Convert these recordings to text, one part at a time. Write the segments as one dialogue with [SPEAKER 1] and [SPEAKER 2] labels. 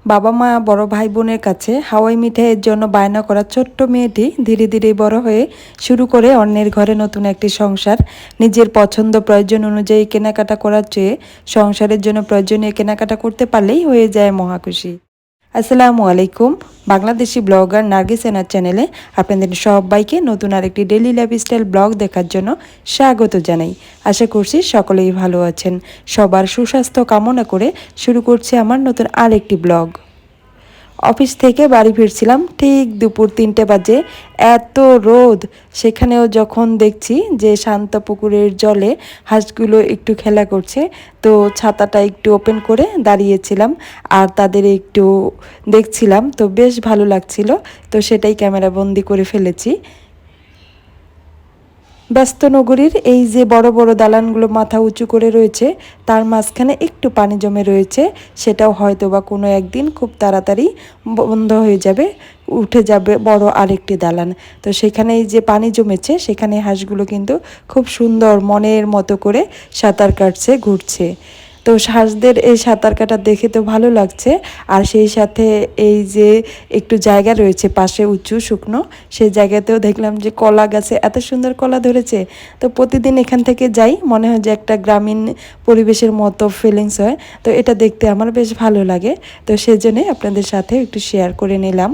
[SPEAKER 1] বাবা মা বড় ভাই বোনের কাছে হাওয়াই মিঠাইয়ের জন্য বায়না করা ছোট্ট মেয়েটি ধীরে ধীরে বড় হয়ে শুরু করে অন্যের ঘরে নতুন একটি সংসার। নিজের পছন্দ প্রয়োজন অনুযায়ী কেনাকাটা করার চেয়ে সংসারের জন্য প্রয়োজনীয় কেনাকাটা করতে পারলেই হয়ে যায় মহাখুশি। আসসালামু আলাইকুম। বাংলাদেশি ব্লগার নার্গিস&R চ্যানেলে আপনাদের সবাইকে নতুন আরেকটি ডেইলি লাইফস্টাইল ব্লগ দেখার জন্য স্বাগত জানাই। আশা করছি সকলেই ভালো আছেন। সবার সুস্বাস্থ্য কামনা করে শুরু করছি আমার নতুন আরেকটি ব্লগ। অফিস থেকে বাড়ি ফিরছিলাম ঠিক দুপুর 3টে বাজে। এত রোদ, সেখানেও যখন দেখছি যে শান্ত পুকুরের জলে হাঁসগুলো একটু খেলা করছে, তো ছাতাটা একটু ওপেন করে দাঁড়িয়েছিলাম আর তাদের একটু দেখছিলাম, তো বেশ ভালো লাগছিল। তো সেটাই ক্যামেরা বন্দি করে ফেলেছি। ব্যস্ত নগরীর এই যে বড় বড় দালানগুলো মাথা উঁচু করে রয়েছে, তার মাঝখানে একটু পানি জমে রয়েছে। সেটাও হয়তো বা কোনো একদিন খুব তাড়াতাড়ি বন্ধ হয়ে যাবে, উঠে যাবে বড় আরেকটি দালান। তো সেখানে এই যে পানি জমেছে, সেখানে হাঁসগুলো কিন্তু খুব সুন্দর মনের মতো করে সাঁতার কাটছে, ঘুরছে। তো হাঁসদের এই সাঁতার কাটা দেখে তো ভালো লাগছে। আর সেই সাথে এই যে একটু জায়গা রয়েছে পাশে উঁচু শুকনো, সেই জায়গাতেও দেখলাম যে কলা গাছে এত সুন্দর কলা ধরেছে। তো প্রতিদিন এখান থেকে যাই, মনে হয় যে একটা গ্রামীণ পরিবেশের মতো ফিলিংস হয়। তো এটা দেখতে আমার বেশ ভালো লাগে। তো সেজন্যই আপনাদের সাথে একটু শেয়ার করে নিলাম।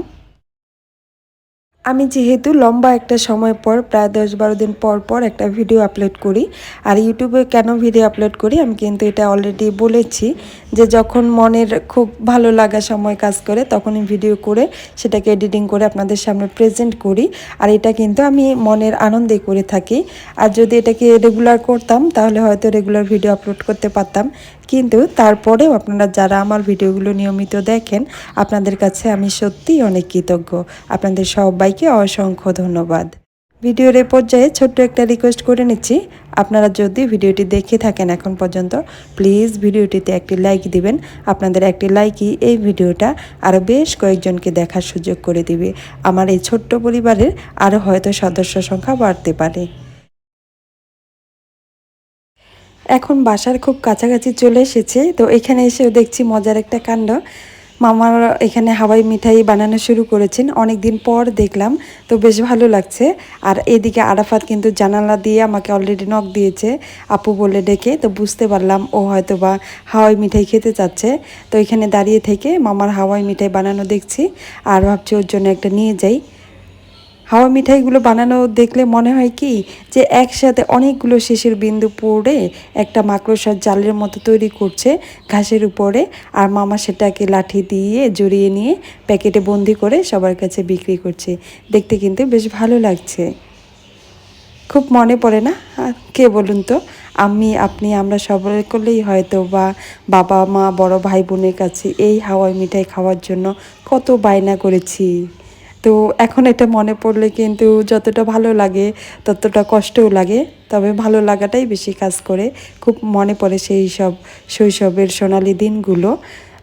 [SPEAKER 1] আমি যেহেতু লম্বা একটা সময় পর প্রায় 10-12 দিন পর পর একটা ভিডিও আপলোড করি, আর ইউটিউবে কেন ভিডিও আপলোড করি আমি কিন্তু এটা অলরেডি বলেছি, যে যখন মনের খুব ভালো লাগা সময় কাজ করে তখনই ভিডিও করে সেটাকে এডিটিং করে আপনাদের সামনে প্রেজেন্ট করি। আর এটা কিন্তু আমি মনের আনন্দে করে থাকি। আর যদি এটাকে রেগুলার করতাম তাহলে হয়তো রেগুলার ভিডিও আপলোড করতে পারতাম। কিন্তু তারপরেও আপনারা যারা আমার ভিডিওগুলো নিয়মিত দেখেন, আপনাদের কাছে আমি সত্যিই অনেক কৃতজ্ঞ। আপনাদের সবাইকে অসংখ্য ধন্যবাদ। ভিডিওর এ পর্যায়ে ছোট্ট একটা রিকোয়েস্ট করে নিচ্ছি, আপনারা যদি ভিডিওটি দেখে থাকেন এখন পর্যন্ত, প্লিজ ভিডিওটিতে একটি লাইক দিবেন। আপনাদের একটি লাইকই এই ভিডিওটা আরও বেশ কয়েকজনকে দেখার সুযোগ করে দিবে। আমার এই ছোট্ট পরিবারের আরও হয়তো সদস্য সংখ্যা বাড়তে পারে। এখন বাসার খুব কাছাকাছি চলে এসেছে। তো এখানে এসেও দেখছি মজার একটা কাণ্ড। মামার এখানে হাওয়াই মিঠাই বানানো শুরু করেছেন, অনেক দিন পর দেখলাম, তো বেশ ভালো লাগছে। আর এদিকে আরাফাত কিন্তু জানালা দিয়ে আমাকে অলরেডি নক দিয়েছে, আপু বলে ডেকে। তো বুঝতে পারলাম ও হয়তো বা হাওয়াই মিঠাই খেতে চাচ্ছে। তো এখানে দাঁড়িয়ে থেকে মামার হাওয়াই মিঠাই বানানো দেখছি, আর ভাবছি ওর জন্য একটা নিয়ে যাই। হাওয়া মিঠাইগুলো বানানো দেখলে মনে হয় কি, যে একসাথে অনেকগুলো শিশির বিন্দু পড়ে একটা মাকড়সার জালের মতো তৈরি করছে ঘাসের উপরে, আর মামা সেটাকে লাঠি দিয়ে জড়িয়ে নিয়ে প্যাকেটে বন্দি করে সবার কাছে বিক্রি করছে। দেখতে কিন্তু বেশ ভালো লাগছে। খুব মনে পড়ে না, কে বলুন তো, আমি আপনি আমরা সবাই করলেই হয়তো বা বাবা মা বড় ভাই বোনের কাছে এই হাওয়াই মিঠাই খাওয়ার জন্য কত বায়না করেছি। তো এখন এটা মনে পড়লে কিন্তু যতটা ভালো লাগে ততটা কষ্টও লাগে, তবে ভালো লাগাটাই বেশি কাজ করে। খুব মনে পড়ে সেই সব শৈশবের সোনালি দিনগুলো।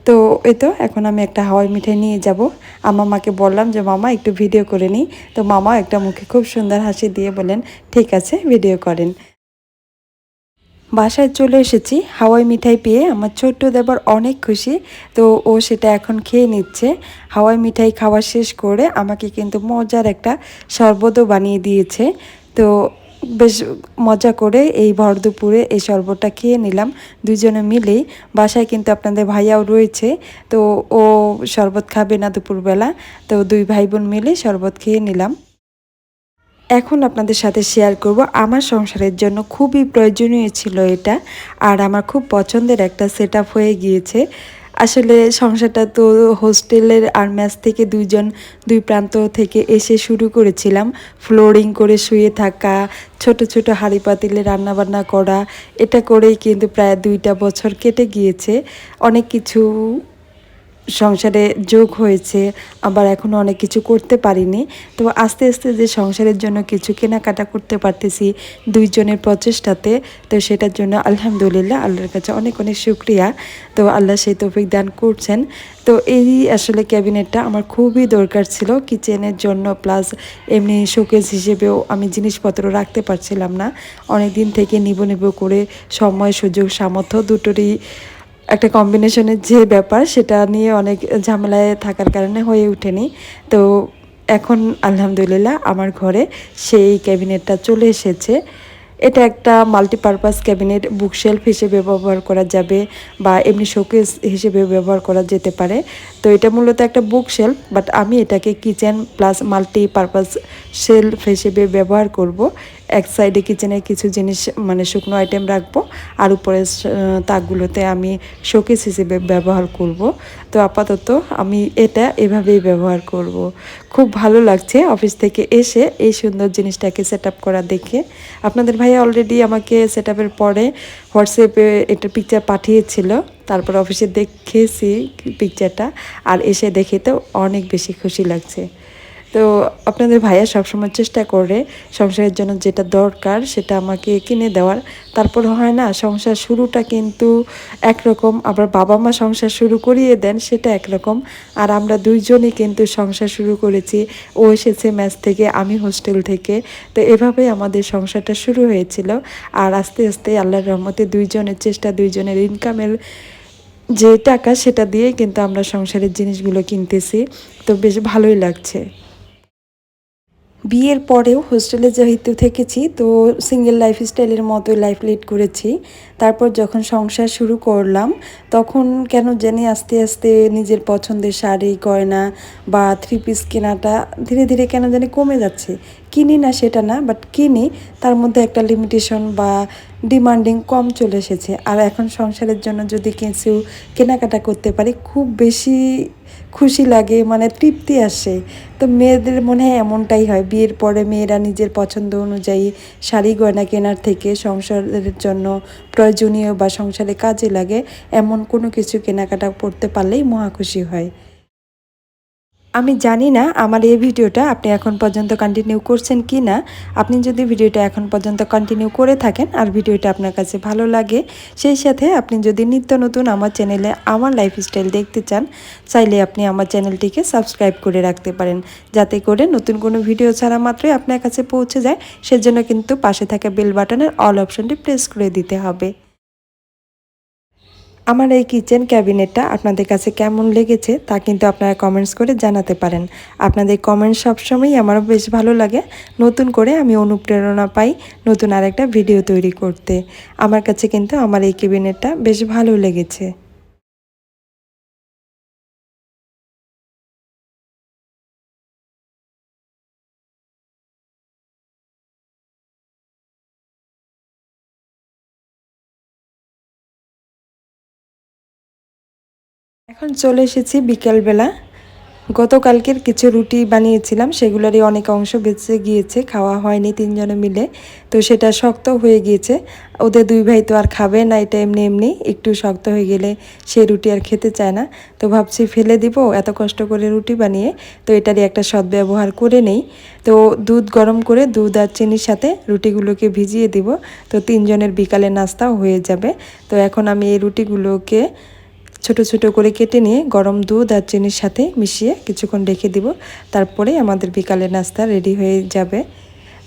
[SPEAKER 1] তো এই তো এখন আমি একটা হাওয়াই মিঠাই নিয়ে যাব। আমার মাকে বললাম যে মামা একটু ভিডিও করে নিই। তো মামা একটা মুখে খুব সুন্দর হাসি দিয়ে বলেন, ঠিক আছে ভিডিও করেন। বাসায় চলে এসেছি, হাওয়াই মিঠাই পেয়ে আমার ছোট্ট দেবর অনেক খুশি। তো ও সেটা এখন খেয়ে নিচ্ছে। হাওয়াই মিঠাই খাওয়া শেষ করে আমাকে কিন্তু মজার একটা শরবতও বানিয়ে দিয়েছে। তো বেশ মজা করে এই ভর দুপুরে এই শরবতটা খেয়ে নিলাম দুজনে মিলেই। বাসায় কিন্তু আপনাদের ভাইয়াও রয়েছে, তো ও শরবত খাবে না দুপুরবেলা, তো দুই ভাই বোন মিলে শরবত খেয়ে নিলাম। এখন আপনাদের সাথে শেয়ার করব আমার সংসারের জন্য খুবই প্রয়োজনীয় ছিল এটা, আর আমার খুব পছন্দের একটা সেটআপ হয়ে গিয়েছে। আসলে সংসারটা তো হোস্টেলের আর মেস থেকে দুই প্রান্ত থেকে এসে শুরু করেছিলাম। ফ্লোরিং করে শুয়ে থাকা, ছোট ছোট হাঁড়ি পাতিলে রান্নাবান্না করা, এটা করেই কিন্তু প্রায় 2টা বছর কেটে গিয়েছে। অনেক কিছু সংসারে যোগ হয়েছে, আবার এখনও অনেক কিছু করতে পারিনি। তো আস্তে আস্তে যে সংসারের জন্য কিছু কেনাকাটা করতে পারতেছি দুইজনের প্রচেষ্টাতে, তো সেটার জন্য আলহামদুলিল্লাহ আল্লাহর কাছে অনেক অনেক শুকরিয়া। তো আল্লাহ সেই তৌফিক দান করছেন। তো এই আসলে ক্যাবিনেটটা আমার খুবই দরকার ছিল কিচেনের জন্য, প্লাস এমনি শোকেস হিসেবেও আমি জিনিসপত্র রাখতে পারছিলাম না। অনেক দিন থেকে নিব নিব করে সময় সুযোগ সামর্থ্য দুটোরই একটা কম্বিনেশনের যে ব্যাপার সেটা নিয়ে অনেক ঝামেলায় থাকার কারণে হয়ে ওঠেনি। তো এখন আলহামদুলিল্লাহ আমার ঘরে সেই ক্যাবিনেটটা চলে এসেছে। এটা একটা মাল্টিপারপাস ক্যাবিনেট, বুকশেলফ হিসেবে ব্যবহার করা যাবে বা এমনি শোকেস হিসেবে ব্যবহার করা যেতে পারে। তো এটা মূলত একটা বুকশেলফ, বাট আমি এটাকে কিচেন প্লাস মাল্টিপারপাস শেলফ হিসেবে ব্যবহার করব। এক সাইডে কিচেনের কিছু জিনিস মানে শুকনো আইটেম রাখবো, আর উপরে তাকগুলোতে আমি শোকেস হিসেবে ব্যবহার করব। তো আপাতত আমি এটা এভাবেই ব্যবহার করব। খুব ভালো লাগছে অফিস থেকে এসে এই সুন্দর জিনিসটাকে সেট আপ করা দেখে। আপনাদের ভাইয়া অলরেডি আমাকে সেট আপের পরে হোয়াটসঅ্যাপে এটা পিকচার পাঠিয়েছিল, তারপর অফিসে দেখেছি পিকচারটা, আর এসে দেখে তো অনেক বেশি খুশি লাগছে। তো আপনাদের ভাইয়া সবসময় চেষ্টা করে সংসারের জন্য যেটা দরকার সেটা আমাকে কিনে দেওয়ার। তারপর হয় না, সংসার শুরুটা কিন্তু একরকম, আবার বাবা মা সংসার শুরু করিয়ে দেন সেটা একরকম, আর আমরা দুইজনই কিন্তু সংসার শুরু করেছি। ও এসেছে ম্যাচ থেকে, আমি হোস্টেল থেকে। তো এভাবেই আমাদের সংসারটা শুরু হয়েছিল, আর আস্তে আস্তে আল্লাহর রহমতে দুইজনের চেষ্টা, দুইজনের ইনকামের যে টাকা সেটা দিয়েই কিন্তু আমরা সংসারের জিনিসগুলো কিনতেছি। তো বেশ ভালোই লাগছে। বিয়ের পরেও হোস্টেলে যেহেতু থেকেছি, তো সিঙ্গেল লাইফস্টাইলের মতোই লাইফ লিড করেছি। তারপর যখন সংসার শুরু করলাম, তখন কেন জানি আস্তে আস্তে নিজের পছন্দের শাড়ি, গয়না বা থ্রি পিস কেনাটা ধীরে ধীরে কেন জানি কমে যাচ্ছে। কিনি না সেটা না, বাট কিনি, তার মধ্যে একটা লিমিটেশন বা ডিমান্ডিং কম চলে এসেছে। আর এখন সংসারের জন্য যদি কিছু কেনাকাটা করতে পারি, খুব বেশি খুশি লাগে, মানে তৃপ্তি আসে। তো মেয়েদের মনে হয় এমনটাই হয়, বিয়ের পরে মেয়েরা নিজের পছন্দ অনুযায়ী শাড়ি গয়না কেনার থেকে সংসারের জন্য প্রয়োজনীয় বা সংসারে কাজে লাগে এমন কোনো কিছু কেনাকাটা করতে পারলেই মহা খুশি হয়। আমি জানি না আমার এই ভিডিওটা আপনি এখন পর্যন্ত কন্টিনিউ করছেন কি না। আপনি যদি ভিডিওটা এখন পর্যন্ত কন্টিনিউ করে থাকেন আর ভিডিওটা আপনার কাছে ভালো লাগে, সেই সাথে আপনি যদি নিত্য নতুন আমার চ্যানেলে আমার লাইফস্টাইল দেখতে চান, চাইলে আপনি আমার চ্যানেলটিকে সাবস্ক্রাইব করে রাখতে পারেন, যাতে করে নতুন কোনো ভিডিও ছাড়া মাত্রই আপনার কাছে পৌঁছে যায়। সেজন্য কিন্তু পাশে থাকা বেল বাটনের অল অপশনটি প্রেস করে দিতে হবে। আমার এই কিচেন ক্যাবিনেটটা আপনাদের কাছে কেমন লেগেছে তা কিন্তু আপনারা কমেন্টস করে জানাতে পারেন। আপনাদের কমেন্ট সবসময়ই আমারও বেশ ভালো লাগে, নতুন করে আমি অনুপ্রেরণা পাই নতুন আরেকটা ভিডিও তৈরি করতে। আমার কাছে কিন্তু আমার এই ক্যাবিনেটটা বেশ ভালো লেগেছে। এখন চলে এসেছি বিকেলবেলা। গতকালকের কিছু রুটি বানিয়েছিলাম, সেগুলোরই অনেক অংশ বেঁচে গিয়েছে, খাওয়া হয়নি তিনজনে মিলে। তো সেটা শক্ত হয়ে গিয়েছে। ওদের দুই ভাই তো আর খাবে না এটা এমনি এমনি, একটু শক্ত হয়ে গেলে সে রুটি আর খেতে চায় না। তো ভাবছি ফেলে দিব এত কষ্ট করে রুটি বানিয়ে, তো এটারই একটা সদ্ব্যবহার করে নেই। তো দুধ গরম করে দুধ আর চিনির সাথে রুটিগুলোকে ভিজিয়ে দিব, তো তিনজনের বিকালে নাস্তাও হয়ে যাবে। তো এখন আমি এই রুটিগুলোকে ছোট ছোট করে কেটে নিয়ে গরম দুধ আর চিনির সাথে মিশিয়ে কিছুক্ষণ রেখে দিব, তারপরে আমাদের বিকালের নাস্তা রেডি হয়ে যাবে।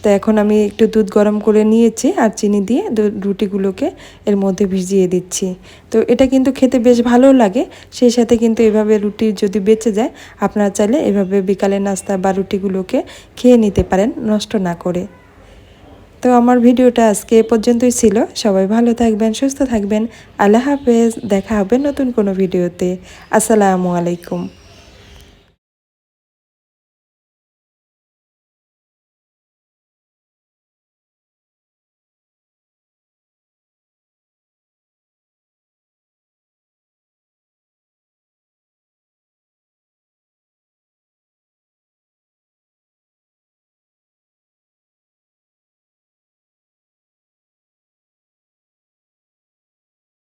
[SPEAKER 1] তো এখন আমি একটু দুধ গরম করে নিয়েছি আর চিনি দিয়ে রুটিগুলোকে এর মধ্যে ভিজিয়ে দিচ্ছি। তো এটা কিন্তু খেতে বেশ ভালো লাগে। সেই সাথে কিন্তু এভাবে রুটি যদি বেঁচে যায়, আপনারা চাইলে এভাবে বিকালের নাস্তা বা রুটিগুলোকে খেয়ে নিতে পারেন নষ্ট না করে। তো আমার ভিডিওটা আজকে এ পর্যন্তই ছিল। সবাই ভালো থাকবেন, সুস্থ থাকবেন। আল্লাহ হাফেজ। দেখা হবে নতুন কোনো ভিডিওতে। আসসালামু আলাইকুম।